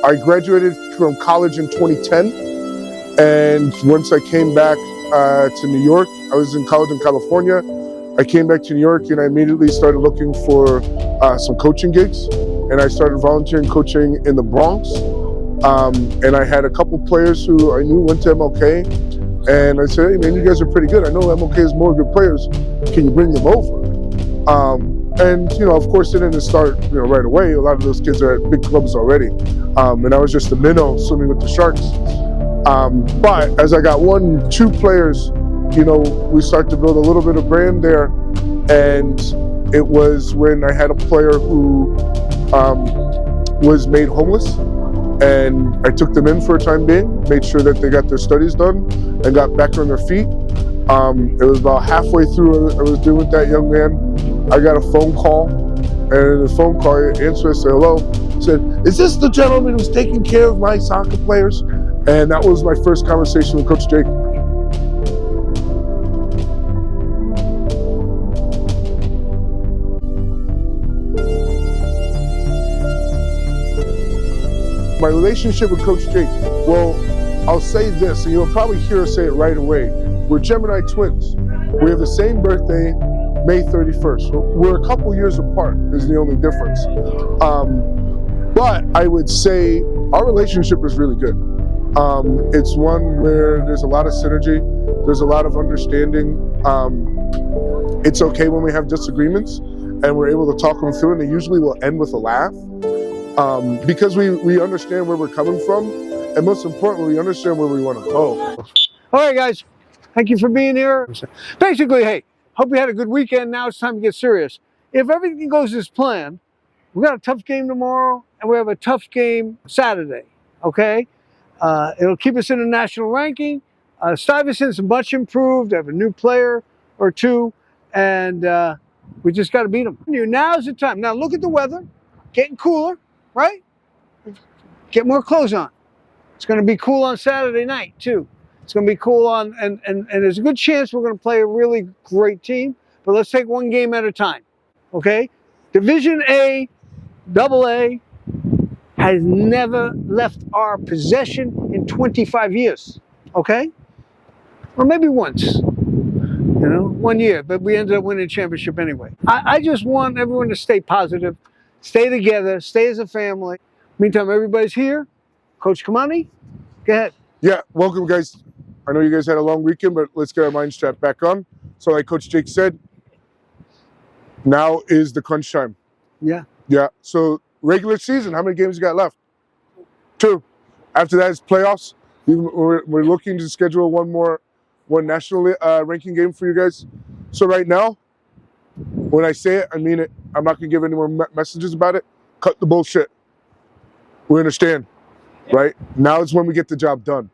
I graduated from college in 2010, and once I came back to New York, I was in college in California. I came back to New York and I immediately started looking for some coaching gigs, and I started volunteering coaching in the Bronx. And I had a couple players who I knew went to MLK, and I said, hey man, you guys are pretty good. I know MLK has more good players. Can you bring them over? And of course, it didn't start right away. A lot of those kids are at big clubs already, and I was just a minnow swimming with the sharks. But as I got 2 players, we started to build a little bit of brand there, and it was when I had a player who was made homeless, and I took them in for a time being, made sure that they got their studies done and got back on their feet. It was about halfway through I was doing with that young man, I got a phone call, and in the phone call, I answered, I said, hello. I said, is this the gentleman who's taking care of my soccer players? And that was my first conversation with Coach Jake. My relationship with Coach Jake, well, I'll say this, and you'll probably hear us say it right away. We're Gemini twins. We have the same birthday, May 31st. We're a couple years apart, is the only difference. But I would say our relationship is really good. It's one where there's a lot of synergy, there's a lot of understanding. It's okay when we have disagreements, and we're able to talk them through, and they usually will end with a laugh. Because we understand where we're coming from, and most importantly, we understand where we want to go. All right, guys, thank you for being here. Basically, hey, hope you had a good weekend. Now it's time to get serious. If everything goes as planned, we got a tough game tomorrow, and we have a tough game Saturday, okay? It'll keep us in the national ranking. Stuyvesant's much improved. I have a new player or 2, and we just got to beat them. Now's the time. Now look at the weather, getting cooler, right? Get more clothes on. It's going to be cool on Saturday night too. It's going to be cool on, and there's a good chance we're going to play a really great team. But let's take one game at a time, okay? Division A, AA has never left our possession in 25 years, okay? Or maybe once, 1 year, but we ended up winning a championship anyway. I just want everyone to stay positive, stay together, stay as a family. Meantime, everybody's here. Coach Kimani, go ahead. Yeah, welcome guys. I know you guys had a long weekend, but let's get our minds strapped back on. So like Coach Jake said, now is the crunch time. Yeah. Yeah, so regular season, how many games you got left? 2. After that is playoffs. We're looking to schedule one national ranking game for you guys. So right now, when I say it, I mean it. I'm not going to give any more messages about it. Cut the bullshit. We understand, right? Now is when we get the job done.